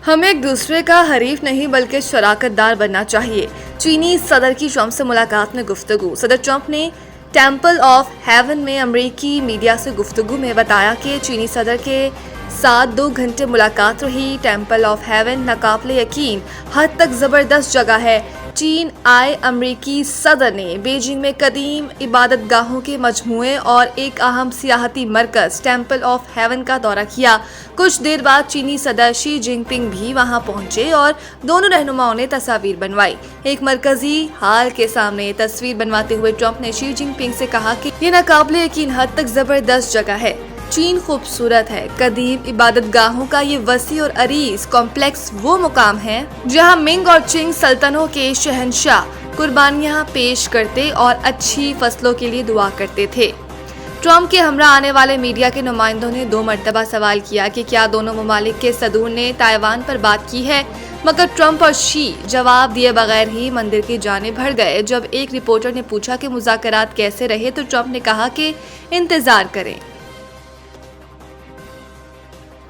हमें एक दूसरे का हरीफ नहीं बल्कि शराकतदार बनना चाहिए। चीनी सदर की ट्रंप से मुलाकात में गुफ्तगू। सदर ट्रंप ने टेम्पल ऑफ हेवन में अमेरिकी मीडिया से गुफ्तगू में बताया कि चीनी सदर के साथ 2 घंटे मुलाकात रही। टेम्पल ऑफ हेवन नाकाबिले यकीन हद तक जबरदस्त जगह है। चीन आए अमेरिकी सदर ने बीजिंग में कदीम इबादत गाहों के मजमूए और एक अहम सियाहती मरकज टेम्पल ऑफ हेवन का दौरा किया। कुछ देर बाद चीनी सदर शी जिनपिंग भी वहां पहुंचे और दोनों रहनुमाओं ने तस्वीर बनवाई। एक मरकजी हाल के सामने तस्वीर बनवाते हुए ट्रंप ने शी जिनपिंग से कहा कि ये नाकाबिले यकीन हद तक जबरदस्त जगह है। चीन खूबसूरत है। कदीम इबादत गाहों का ये वसी और अरीज कॉम्प्लेक्स वो मुकाम है जहां मिंग और चिंग सल्तनतों के शहंशाह कुर्बानियां पेश करते और अच्छी फसलों के लिए दुआ करते थे। ट्रंप के हमरा आने वाले मीडिया के नुमाइंदों ने 2 मरतबा सवाल किया कि क्या दोनों ममालिक के सदूर ने ताइवान पर बात की है, मगर ट्रंप और शी जवाब दिए बगैर ही मंदिर की जानिब बढ़ गए। जब एक रिपोर्टर ने पूछा कि मुज़ाकरात कैसे रहे तो ट्रंप ने कहा कि इंतजार करें।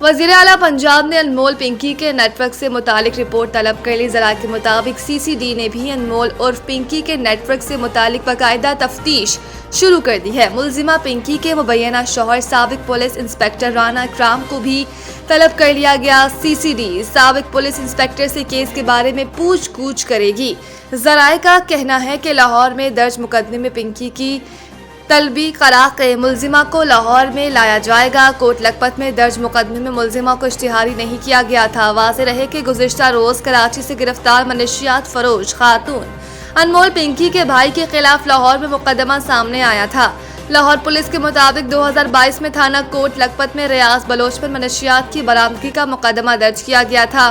वज़ीर आला पंजाब ने अनमोल पिंकी के नेटवर्क से मुतालिक रिपोर्ट तलब कर ली। ज़राए के मुताबिक CCD ने भी अनमोल उर्फ पिंकी के नेटवर्क से मुतालिक बाकायदा तफ्तीश शुरू कर दी है। मुलजिमा पिंकी के मुबैना शौहर साबिक पुलिस इंस्पेक्टर राना इकराम को भी तलब कर लिया गया। CCD साबिक पुलिस इंस्पेक्टर से केस के बारे में पूछ-गूछ करेगी। ज़राए का कहना है कि लाहौर में दर्ज मुकदमे में पिंकी की तलबी करार मुलजिमा को लाहौर में लाया जाएगा। कोट लखपत में दर्ज मुकदमे में मुलजिमा को इश्तिहारी नहीं किया गया था। वाज़ेह रहे कि गुज़िश्ता रोज कराची से गिरफ्तार मनशियात फरोश खातून अनमोल पिंकी के भाई के खिलाफ लाहौर में मुकदमा सामने आया था। लाहौर पुलिस के मुताबिक 2022 में थाना कोट लखपत में रियाज बलोच पर मनशियात की बरामदगी का मुकदमा दर्ज किया गया था।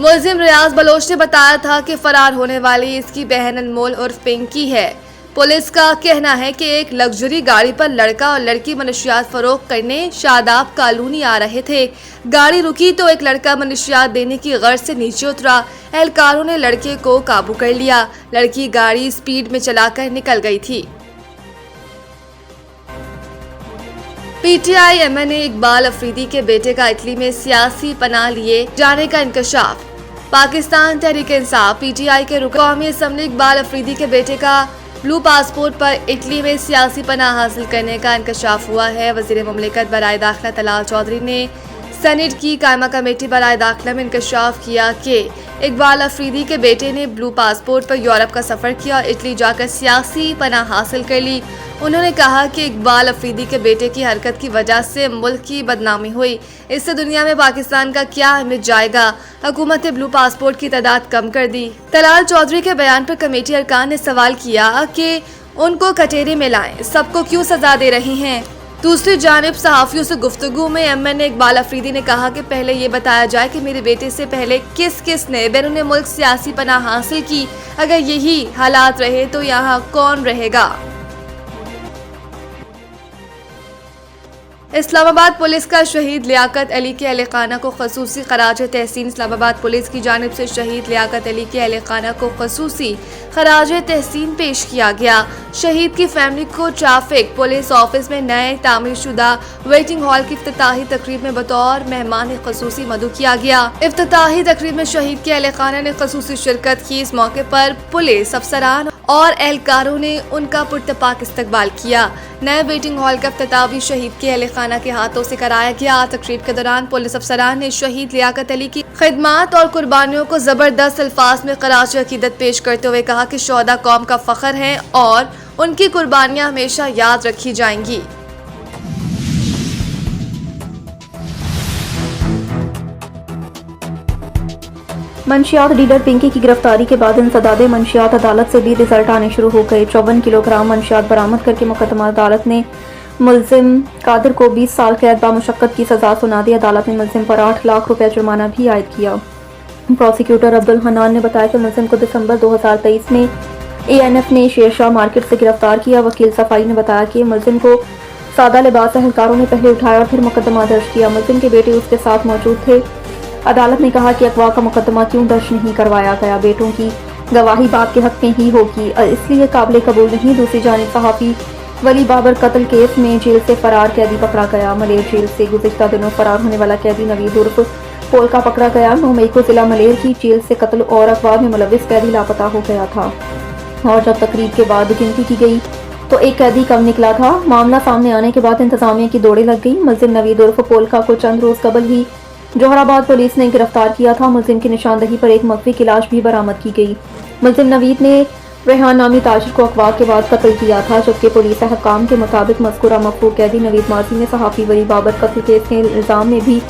मुलजिम रियाज बलोच ने बताया था कि फरार होने वाली इसकी बहन अनमोल उर्फ पिंकी है। पुलिस का कहना है कि एक लग्जरी गाड़ी पर लड़का और लड़की मनशियात फरोख्त करने शादाब कॉलोनी आ रहे थे। गाड़ी रुकी तो एक लड़का मनशियात देने की गर्ज से नीचे उतरा। एहलकारों ने लड़के को काबू कर लिया। लड़की गाड़ी स्पीड में चलाकर निकल गई थी। PTI MNA इकबाल अफरीदी के बेटे का इटली में सियासी पनाह लिए जाने का इंकशाफ। पाकिस्तान तहरीक इंसाफ PTI के रुकन कौमी असम्बली इकबाल अफरीदी के बेटे का ब्लू पासपोर्ट पर इटली में सियासी पनाह हासिल करने का इंकशाफ हुआ है। वज़ीर मुमलिकत बराए दाखिला तलाल चौधरी ने सेनेट की कायमा कमेटी बराए दाखिला में इंकशाफ किया कि इकबाल अफरीदी के बेटे ने ब्लू पासपोर्ट पर यूरोप का सफ़र किया और इटली जाकर सियासी पनाह हासिल कर ली। उन्होंने कहा कि इकबाल अफरीदी के बेटे की हरकत की वजह से मुल्क की बदनामी हुई। इससे दुनिया में पाकिस्तान का क्या इमेज जाएगा। हुकूमत ने ब्लू पासपोर्ट की तादाद कम कर दी। तलाल चौधरी के बयान पर कमेटी अरकान ने सवाल किया कि उनको कटहरे में लाएं, सबको क्यों सजा दे रहे हैं। दूसरी जानिब सहाफ़ियों से गुफ्तगू में MNA इकबाल अफरीदी ने कहा कि पहले ये बताया जाए कि मेरे बेटे से पहले किस किस ने बैरून मुल्क सियासी पनाह हासिल की। अगर यही हालात रहे तो यहाँ कौन रहेगा। इस्लामाबाद पुलिस का शहीद लियाकत अली के अहल खाना को खसूसी खराज तहसीन। इस्लामाबाद पुलिस की जानिब से शहीद लियाकत अली के अहल खाना को खसूसी खराज तहसीन पेश किया गया। शहीद की फैमिली को ट्रैफिक पुलिस ऑफिस में नए तामीरशुदा वेटिंग हॉल की इफ्तिताही तकरीब में बतौर मेहमान खसूसी मदऊ किया गया। इफ्तिताही तकरीब में शहीद के अहल खाना ने खसूसी शिरकत की। इस मौके पर पुलिस अफसरान और एहलकारों ने उनका पुरतपाक इस्तकबाल किया। नए वेटिंग हॉल का इफ्तिताह भी शहीद के अहल खाना के हाथों से कराया गया। तकरीब के दौरान पुलिस अफसरान ने शहीद लियाकत अली की खिदमात और कुर्बानियों को जबरदस्त अल्फाज में खराज अकीदत पेश करते हुए कहा कि शोहदा कौम का फख्र है और उनकी कुर्बानियां हमेशा याद रखी जाएंगी। मंशियात डीलर पिंकी की गिरफ्तारी के बाद इंसदादे मंशियात अदालत से भी रिजल्ट आने शुरू हो गए। 54 किलोग्राम मंशियात बरामद करके मुकदमा अदालत ने मुलजिम कादिर को 20 साल कैद बामुशक्कत की सजा सुना दी। अदालत ने मुलजिम पर 8 लाख रुपया जुर्माना भी आयद किया। प्रोसिक्यूटर अब्दुल हनान ने बताया कि मुलजिम को दिसंबर 2023 में ANF ने शेरशाह मार्केट से गिरफ्तार किया। वकील सफाई ने बताया कि मुलजिम को सादा लिबास एहलकारों ने पहले उठाया और फिर मुकदमा दर्ज किया। मुलजिम के बेटे उसके साथ मौजूद थे। अदालत ने कहा कि अगवा का मुकदमा क्यों दर्ज नहीं करवाया गया, बेटों की गवाही बाप के हक में ही होगी, इसलिए काबिल कबूल नहीं। दूसरी जानिब सहाफ़ी वली बाबर कत्ल केस में जेल से फरार कैदी पकड़ा गया। मलेर जेल से गुज़िश्ता दिनों फरार होने वाला कैदी नवीद उर्फ पोलका पकड़ा गया। 9 मई को जिला मलेर की जेल से कत्ल और अगवा में मुलविस कैदी लापता हो गया था और जब तकरीब के बाद गिनती की गई तो एक कैदी कम निकला था। मामला सामने आने के बाद इंतजामिया की दौड़े लग गई। मुलजिम नवीद उर्फ पोलका को चंद रोज कबल ही जोहराबाद पुलिस ने गिरफ्तार किया था। मुलजिम की निशानदही पर एक मकवी की लाश भी बरामद की गई। मुलजिम नवीद ने रेहान नामी ताजिर को अगवा के बाद कत्ल किया था, जबकि पुलिस अहकाम के मुताबिक मज़कूरा मकफूर कैदी नवीद माजी में सहाफ़ी वली बाबर कत्ल केस के इल्ज़ाम में भी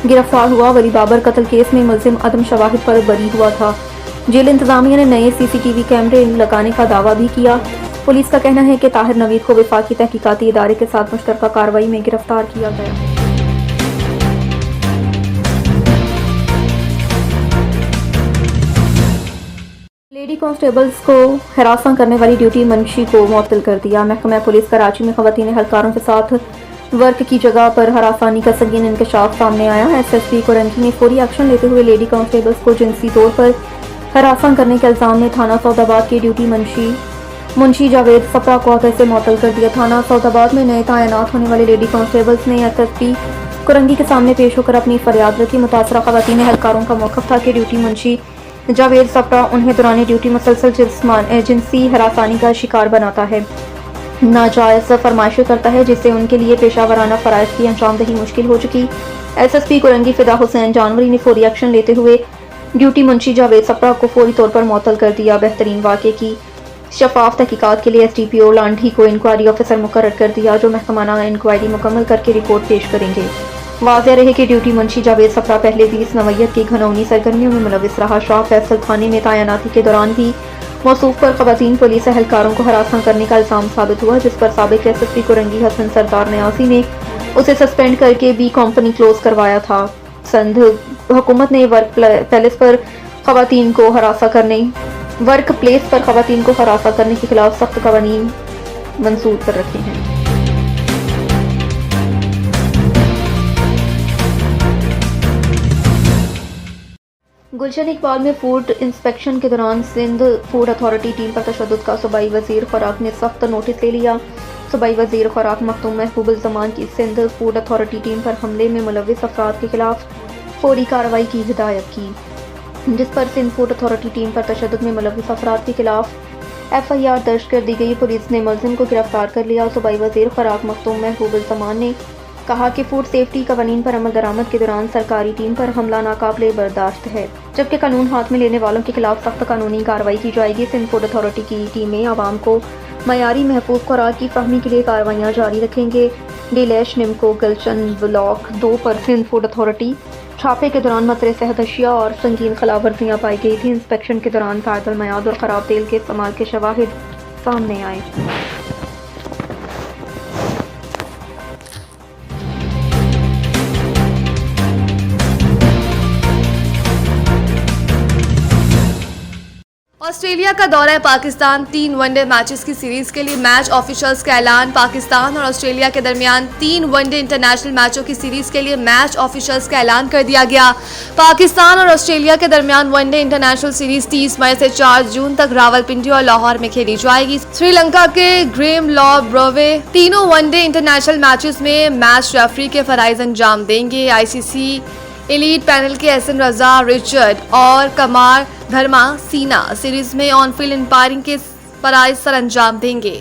गिरफ्तार हुआ। वली बाबर कत्ल केस में मुलजिम अदम शवाहिद पर बरी हुआ था। जेल इंतजामिया ने नए CCTV कैमरे लगाने का दावा भी किया। पुलिस का कहना है कि ताहिर नवीद को वफाकी तहकीकाती इदारे के साथ मुश्तरका कार्रवाई में गिरफ्तार किया गया। लेडी कांस्टेबल्स को हरासा करने वाली ड्यूटी मुंशी को मुअत्तल कर दिया। महकमा पुलिस कराची में खवातीन एहलकारों के साथ वर्क की जगह पर हरासानी का संगीन इंकशाफ सामने आया। SSP कुरंगी ने फौरी एक्शन लेते हुए लेडी कांस्टेबल्स को जिनसी तौर पर हरासा करने के इल्जाम में थाना सौदाबाद की ड्यूटी मुंशी जावेद सप्रा को अहदे से मुअत्तल कर दिया। थाना सौदाबाद में नए तैनात होने वाले लेडी कांस्टेबल्स ने SSP कुरंगी के सामने पेश होकर अपनी फरियाद रखी। मुतासरा खवातीन एहलकारों का मौक़िफ़ था कि ड्यूटी मुंशी जावेद सप्रा उन्हें दौरान ड्यूटी मुसलसल जिनसी हरासानी का शिकार बनाता है, नाजायज़ फरमाइशें करता है, जिससे उनके लिए पेशावराना फ़राइज़ की अंजामदही मुश्किल हो चुकी। SSP कुरंगी फिदा हुसैन जानवरी ने फौरी एक्शन लेते हुए ड्यूटी मुंशी जावेद सप्रा को फौरी तौर पर मुअत्तल कर दिया। बेहतरीन वाक़े की शफाफ तहकीकात के लिए SDPO लांढी को इंक्वायरी ऑफिसर मुकर्रर कर दिया, जो महकमाना इंक्वायरी मुकम्मल करके रिपोर्ट पेश करेंगे। वाज़ेह रहे कि ड्यूटी मुंशी जावेद सप्रा पहले भी इस नवैयत की घनौनी सरगर्मियों में मुलविस रहा। शाह फैसल थाने में तैनाती के दौरान भी मौसूफ पर खवातीन पुलिस एहलकारों को हरासा करने का इल्ज़ाम साबित हुआ, जिस पर साबिक SSP कुरंगी हसन सरदार न्यासी ने उसे सस्पेंड करके B कंपनी क्लोज करवाया था। संध हुकूमत ने वर्क प्लेस पर खवातीन को हरासा करने के खिलाफ सख्त कवानीन मंसूर कर रखे हैं। गुलशन इकबाल में फूड इंस्पेक्शन के दौरान सिंध फूड अथॉरिटी टीम पर तशद्दुद का सूबाई वज़ीर खुराक ने सख्त नोटिस ले लिया। सूबाई वज़ीर खुराक मखदूम महबूब उल ज़मान की सिंध फूड अथॉरिटी टीम पर हमले में मुलविस अफराद के खिलाफ फौरी कार्रवाई की हिदायत की, जिस पर सिंध फूड अथॉरिटी टीम पर तशद्दुद में मुलविस अफराद के खिलाफ FIR दर्ज कर दी गई। पुलिस ने मुलजिम को गिरफ्तार कर लिया। सूबाई वज़ीर खुराक मखदूम महबूब उल ज़मान ने कहा कि फूड सेफ्टी कवानीन पर अमल दरामद के दौरान सरकारी टीम पर हमला नाकाबिले बर्दाश्त है, जबकि कानून हाथ में लेने वालों के खिलाफ सख्त कानूनी कार्रवाई की जाएगी। सिंध फूड अथॉरिटी की टीमें आवाम को मयारी महफूज खुराक की फहमी के लिए कार्रवाइयाँ जारी रखेंगे। डीलैश निम्को गुलशन ब्लॉक 2 पर सिंध फूड अथॉरिटी छापे के दौरान मतरे सेहत अशिया और संगीन खिलाफवर्जियाँ पाई गई थी। इंस्पेक्शन के दौरान तादल मयाद और ख़राब तेल के इस्तेमाल के शवाहिद सामने आए। ऑस्ट्रेलिया का दौरा है पाकिस्तान। 3 वनडे मैचेस की सीरीज के लिए मैच ऑफिशियल्स का ऐलान। पाकिस्तान और ऑस्ट्रेलिया के दरमियान 3 वनडे इंटरनेशनल मैचों की सीरीज के लिए मैच ऑफिशियल्स का ऐलान कर दिया गया। पाकिस्तान और ऑस्ट्रेलिया के दरमियान वनडे इंटरनेशनल सीरीज 30 मई से 4 जून तक रावलपिंडी और लाहौर में खेली जाएगी। श्रीलंका के ग्रेम लॉ ब्रोवे तीनों वनडे इंटरनेशनल मैचेस में मैच रेफरी के फराइज अंजाम देंगे। ICC एलीट पैनल के SN रजा, रिचर्ड और कमार धर्मा सीना सीरीज में ऑन फील्ड अंपायरिंग के फराइज सर अंजाम देंगे।